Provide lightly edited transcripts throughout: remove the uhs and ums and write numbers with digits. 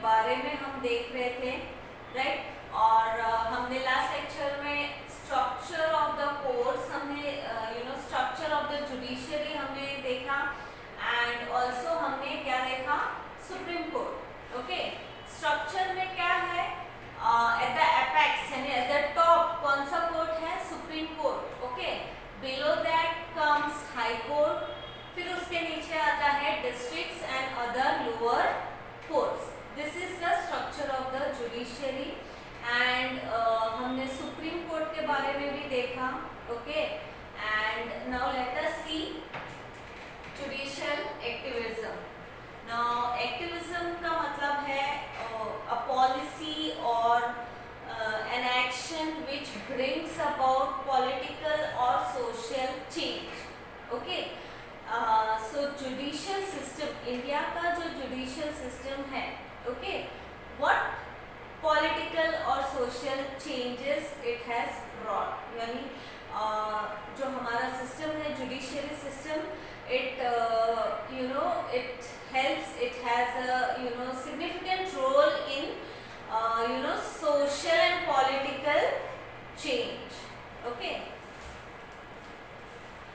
बारे में हम देख रहे थे, राइट। और हमने लास्ट लेक्चर में स्ट्रक्चर ऑफ द कोर्ट्स, हमने स्ट्रक्चर ऑफ द जुडिशरी हमने देखा, एंड ऑल्सो हमने क्या देखा, सुप्रीम कोर्ट। ओके, स्ट्रक्चर में क्या है, एट द एपेक्स यानी एट द टॉप कौन सा कोर्ट है, supreme court. Okay, below that comes high court, फिर उसके नीचे आता है districts and other lower courts. This is the structure of the judiciary. And हमने सुप्रीम कोर्ट के बारे में भी देखा। Okay, and now let us see judicial activism. Now activism का मतलब है अ पॉलिसी और an action which brings about political or social change. Okay, so judicial system, India का जो judicial system है, okay, what political or social changes it has brought, यानी जो हमारा system है judiciary system, it it helps, it has a significant role in social and political change. Okay,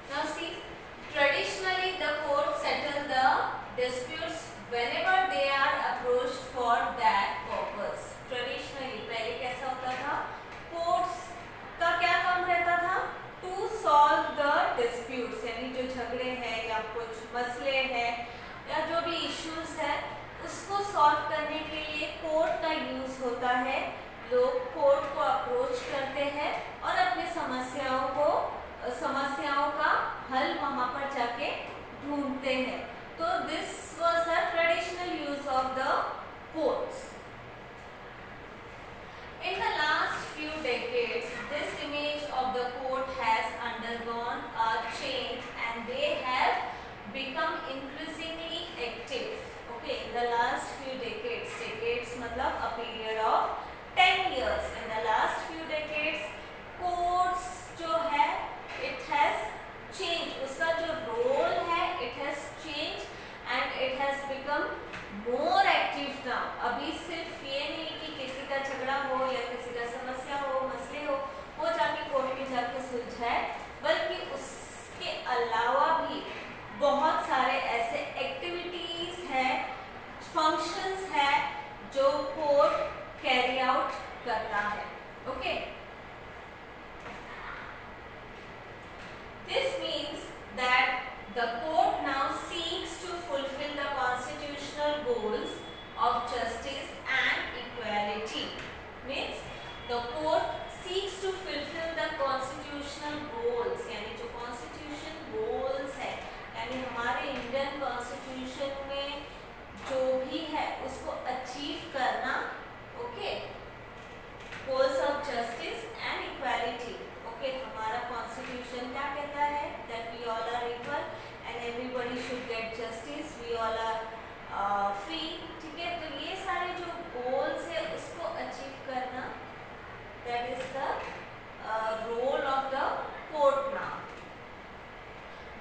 now see, traditionally the courts settle the disputes whenever they are approached for that purpose. Traditionally पहले कैसा होता था, courts का क्या काम रहता था, to solve the disputes, यानी जो झगड़े हैं या कुछ मसले हैं या जो भी issues है उसको सॉल्व करने के लिए कोर्ट का यूज होता है। लोग कोर्ट को अप्रोच करते हैं और अपनी समस्याओं का हल वहां पर जाके ढूंढते हैं। तो this was a traditional use of the courts. In the last few decades, this image of the court has undergone a change and they have become increasingly active. Okay, in the last few decades, decades मतलब a period of 10 years. In the last few decades, courts जो है, it has changed. उसका जो role है, it has changed and it has become more active now. अभी सिर्फ ये नहीं कि किसी का झगड़ा हो या किसी का समस्या हो, मसले हो, वो जाके कोर्ट में जाके सुलझाए, बल्कि उसके अलावा भी बहुत सारे ऐसे एक्टिविटीज हैं, फंक्शंस है जो कोर्ट कैरी आउट करता है। Okay, this means that the court now seeks to fulfil the constitutional goals of justice and equality. Means the court seeks to fulfil the constitutional goals, यानी जो constitution goals है, यानी हमारे Indian constitution में जो भी है उसको अचीव करना। Okay, goals of justice and equality. Okay, हमारा कॉन्स्टिट्यूशन क्या कहता है, that we all are equal and everybody should get justice, we all are free. ठीक है, तो ये सारे जो गोल्स है उसको अचीव करना, that is the role of the court now.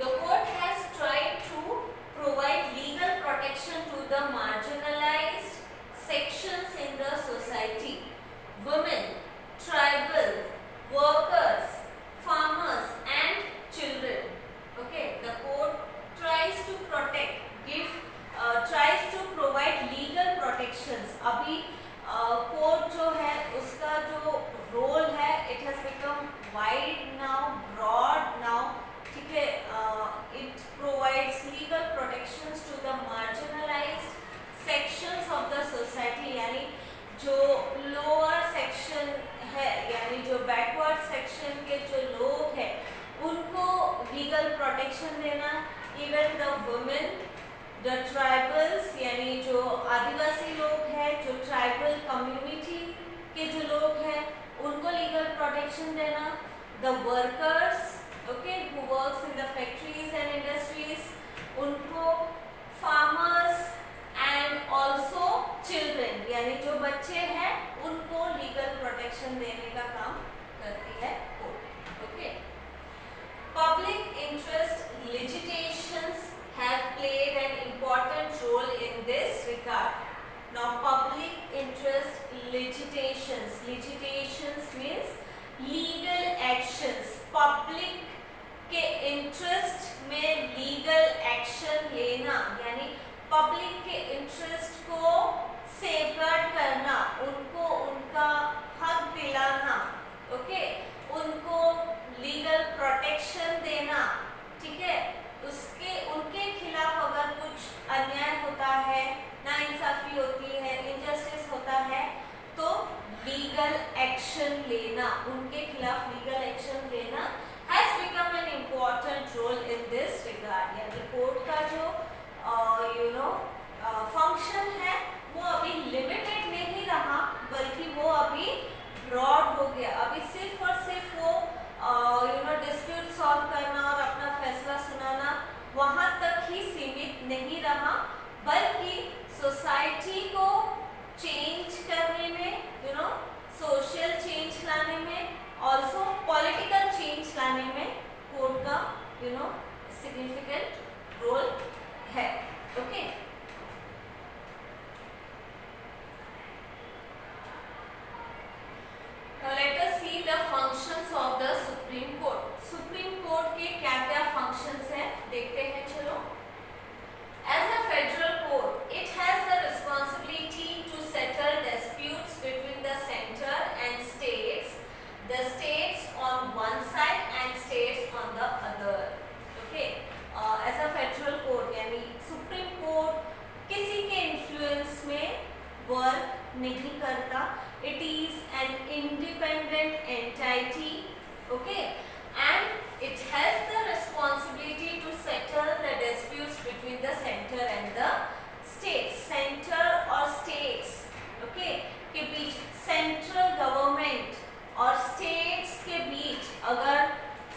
The court has tried to provide legal protection to the marginalized sections in the society: women, tribal, workers, farmers and children. Okay, the court tries to tries to provide legal protections. अभी court जो है उसका जो role है, it has become wide now, broad now. ठीक है, it provides legal protections to the marginalized sections of the society, यानी जो लोअर सेक्शन है, यानी जो बैकवर्ड सेक्शन के जो लोग हैं उनको लीगल प्रोटेक्शन देना। Even the women, the tribals, यानी जो आदिवासी लोग हैं, जो ट्राइबल कम्युनिटी के जो लोग हैं उनको लीगल प्रोटेक्शन देना। The workers, okay, who works in the factories and industries, उनको, farmers and also children, यानी जो बच्चे हैं उनको लीगल प्रोटेक्शन देने का काम करती है court. Okay, public interest litigations have played an important role in this regard. Now public legal actions, public के इंटरेस्ट में लीगल एक्शन लेना, यानी पब्लिक के इंटरेस्ट को सेफगार्ड करना, उनको उनका हक दिलाना, ओके, उनको लीगल प्रोटेक्शन देना, ठीक है। उसके उनके खिलाफ अगर कुछ अन्याय होता है, नाइंसाफी होती है, इनजस्टिस होता है, तो लीगल एक्शन लेना, उनके खिलाफ लीगल एक्शन लेना has become an important role in this regard। यानी कोर्ट का जो फंक्शन है वो अभी लिमिटेड नहीं रहा, बल्कि वो अभी ब्रॉड हो गया। अभी सिर्फ और सिर्फ वो डिस्प्यूट सॉल्व करना और अपना फैसला सुनाना वहां तक ही सीमित नहीं रहा, बल्कि सोसाइटी को चेंज करने में, सोशल चेंज लाने में, ऑल्सो पॉलिटिकल चेंज लाने में कोर्ट का सिग्निफिकेंट रोल है, okay. Now let us see the functions of the Supreme Court। Supreme court के क्या क्या फंक्शंस हैं देखते हैं, चलो। As a federal court, it has the responsibility to settle disputes between the center and states, the states on one side and states on the other, okay। As a federal court यानी supreme court किसी के influence में work नहीं करता, it is an independent entity, okay, and it has the responsibility to settle the disputes between the center and the states। center और states, okay, के बीच, central government और states के बीच अगर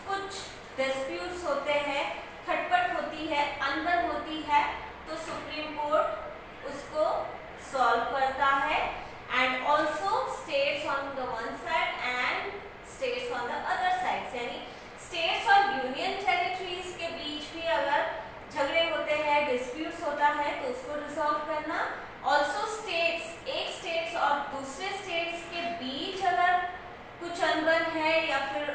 कुछ डिस्प्यूट्स होते हैं, खटपट होती है, अंदर होती है, तो सुप्रीम कोर्ट उसको सॉल्व करता है। And also states on the one side and states on the other side, यानी स्टेट्स और यूनियन टेरिटरीज के बीच भी अगर झगड़े होते हैं, डिस्प्यूट्स होता है, तो उसको रिजॉल्व करना। ऑल्सो स्टेट्स, एक स्टेट्स और दूसरे स्टेट्स के बीच अगर कुछ अनबन है या फिर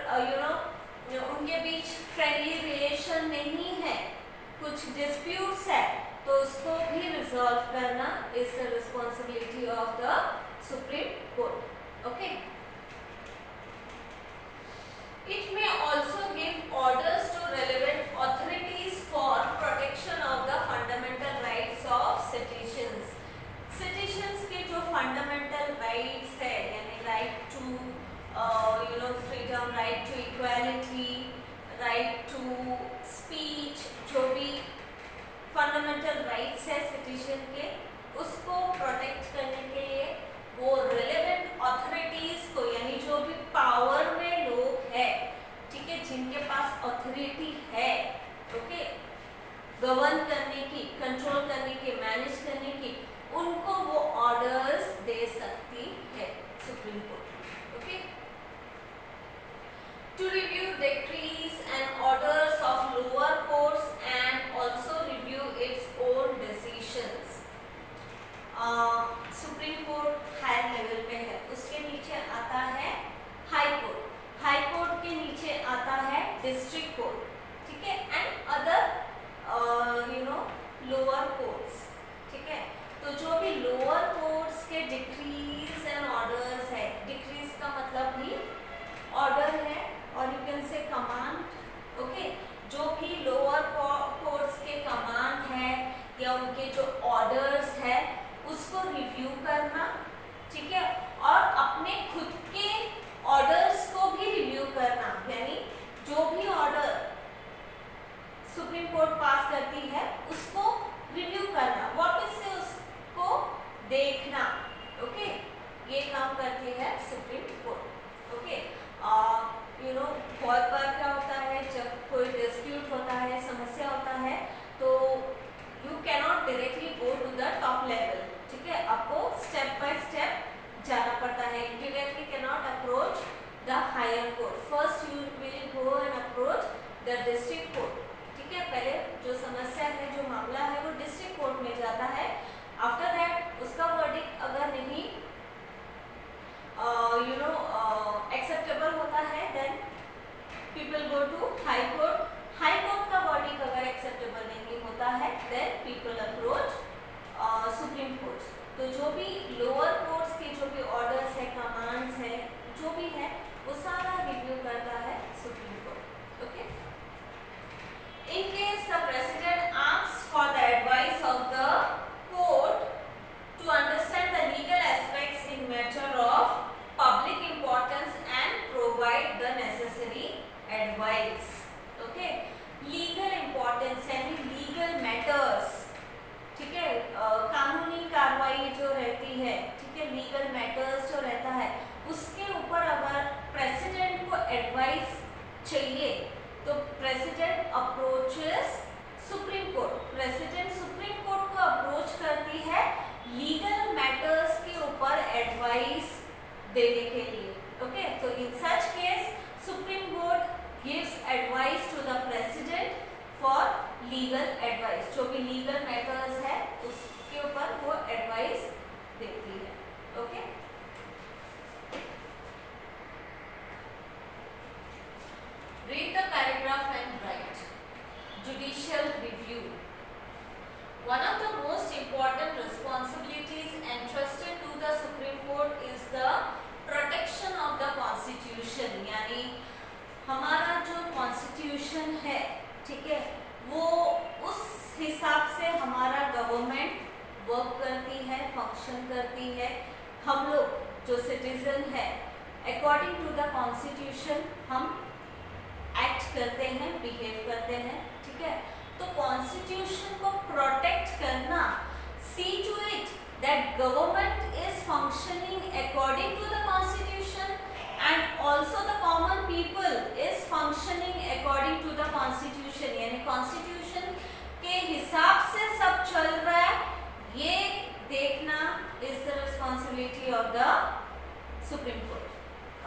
उनके बीच फ्रेंडली रिलेशन नहीं है, कुछ डिस्प्यूट्स है, तो उसको भी रिजॉल्व करना is the responsibility of the supreme court, okay. It may also give orders to relevant authorities for protection of the fundamental rights of citizens। Citizens के जो fundamental rights है, यानी right to freedom, right to equality, right to speech, जो भी fundamental rights है citizen के, उसको protect करने के लिए वो relevant authorities को, यानी जो भी power में लोग है, ठीक है, जिनके पास authority है, ओके, गवर्न करने की, कंट्रोल करने की, मैनेज करने की, उनको वो ऑर्डर्स दे सकती है supreme court, okay. To review decrees and orders of lower courts and also review its own decisions। Lower courts के जो भी ऑर्डर्स है, कमांड्स है, जो भी है वो सारा रिव्यू करता है supreme court. Okay. In case the president asks for the advice of the court to understand the legal aspects in matter of public importance and provide the necessary advice. Okay. Legal importance यानी legal matters. ठीक है. कानूनी कार्रवाई जो रहती है, ठीक है, लीगल मैटर्स जो रहता है, उसके ऊपर अगर प्रेसिडेंट को एडवाइस चाहिए तो president approaches supreme court. President supreme court को अप्रोच करती है लीगल मैटर्स के ऊपर एडवाइस देने के लिए. ओके. तो in such case supreme court gives advice to the president for legal advice. जो भी लीगल मैटर्स है उसके ऊपर वो एडवाइस देती है. Okay. Read the paragraph and write. Judicial review. One of the most important responsibilities entrusted to the Supreme Court is the protection of the Constitution. यानी हमारा जो Constitution है, ठीक है, वो उस हिसाब से हमारा गवर्नमेंट वर्क करती है, फंक्शन करती है. हम लोग जो सिटीजन है, अकॉर्डिंग टू द कॉन्स्टिट्यूशन हम एक्ट करते हैं, बिहेव करते हैं. ठीक है. तो कॉन्स्टिट्यूशन को प्रोटेक्ट करना, see to it that government is functioning according to the constitution and also the common people is functioning according to the constitution. यानी कॉन्स्टिट्यूशन के हिसाब से सब चल रहा है, ये देखना is the responsibility of the supreme court.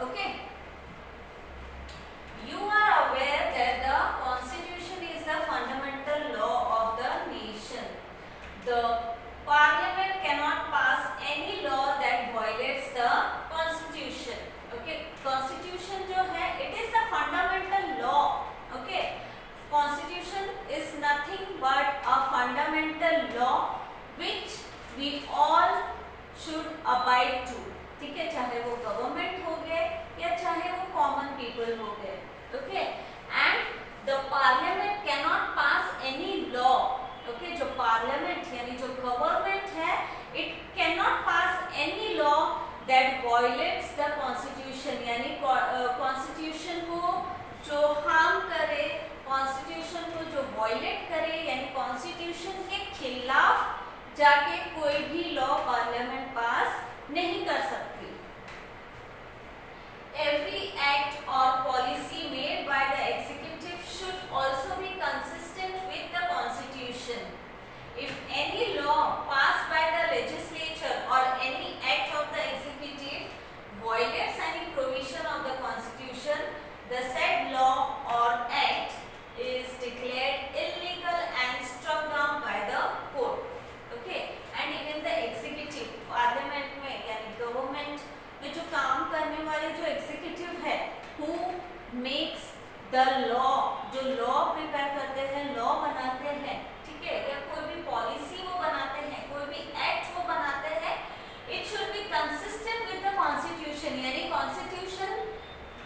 Okay. You are aware that the Constitution is the fundamental law of the nation. The Parliament cannot pass any law that violates the Constitution. Okay, Constitution जो है, it is the fundamental law. Okay, Constitution is nothing but a fundamental law which we all should abide to. ठीक है, चाहे वो government हो गए या चाहे वो कॉमन पीपल हो गए. Okay, and the parliament cannot pass any law. Okay, जो parliament यानी जो government है, it cannot pass any law that violates the constitution. यानी constitution को जो harm करे, constitution को जो violate करे, यानी constitution के खिलाफ जाके कोई भी law parliament pass नहीं कर सकती. Every act or policy made by the executive should also be consistent with the constitution. If any law passed by the legislature or any act of the executive violates any provision of the constitution, the said law or act is declared illegal and struck down by the court. Okay, and even the executive, parliament में यानी government में जो काम करने वाले जो executive है, who makes the law, जो लॉ प्रिपेयर करते हैं, लॉ बनाते हैं, ठीक है, या कोई भी पॉलिसी वो बनाते हैं, कोई भी एक्ट वो बनाते हैं, it should be consistent with the constitution. यानी कॉन्स्टिट्यूशन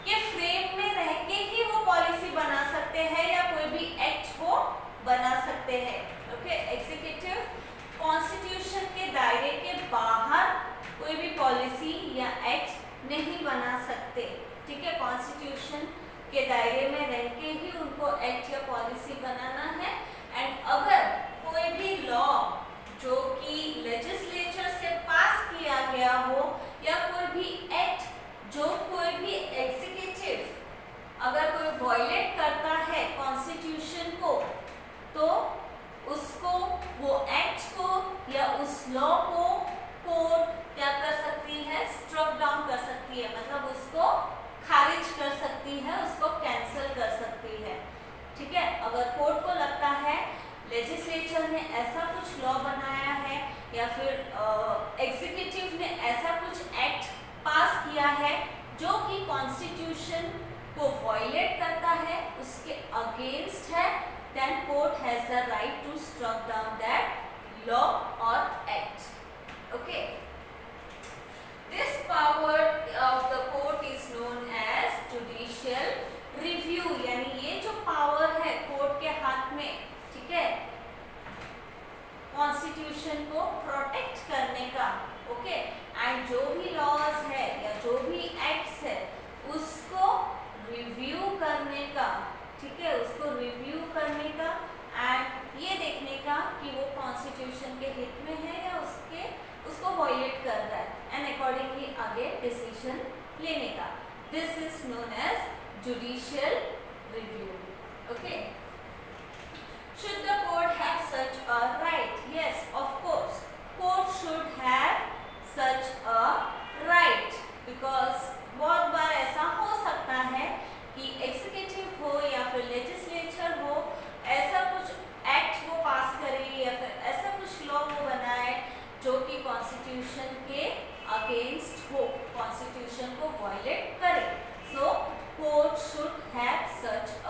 के फ्रेम में रह के ही वो पॉलिसी बना सकते हैं या कोई भी एक्ट वो बना सकते हैं. ओके. एग्जीक्यूटिव कॉन्स्टिट्यूशन के दायरे के बाहर कोई भी पॉलिसी या एक्ट नहीं बना सकते. ठीक है. कॉन्स्टिट्यूशन के दायरे में रह के ही उनको एक्ट या पॉलिसी बनाना है. एंड अगर कोई भी लॉ जो कि लेजिस्लेचर से पास किया गया हो या कोई भी एक्ट जो कोई भी एग्जीक्यूटिव अगर कोई वॉयलेट करता है कॉन्स्टिट्यूशन को, तो उसको वो एक्ट को या उस लॉ को कोर्ट क्या कर सकती है, स्ट्रक डाउन कर सकती है, मतलब उसको खारिज कर सकती है, उसको कैंसिल कर सकती है. ठीक है. अगर कोर्ट को लगता है लेजिस्लेचर ने ऐसा कुछ लॉ बनाया है या फिर एग्जीक्यूटिव ने ऐसा कुछ एक्ट पास किया है जो कि कॉन्स्टिट्यूशन को वॉयलेट करता है, उसके अगेंस्ट है, then court has the right to struck down that law और एक्ट. ओके. जो भी एक्ट्स है उसको रिव्यू करने का, ठीक है, उसको रिव्यू करने का एंड ये देखने का कि वो कॉन्स्टिट्यूशन के हित में है या उसको वायलेट कर रहा है, एंड अकॉर्डिंगली आगे डिसीजन लेने का. This is known as judicial review. Okay. Should the court have such a right? Yes, of course. Court should have such a right because बहुत बार ऐसा हो सकता है कि एग्जीक्यूटिव हो या फिर लेजिस्लेचर हो, ऐसा कुछ एक्ट वो पास करे या फिर ऐसा कुछ लॉ वो बनाए जो कि कॉन्स्टिट्यूशन के अगेंस्ट हो, कॉन्स्टिट्यूशन को वायलेट करे. सो कोर्ट शुड हैव सच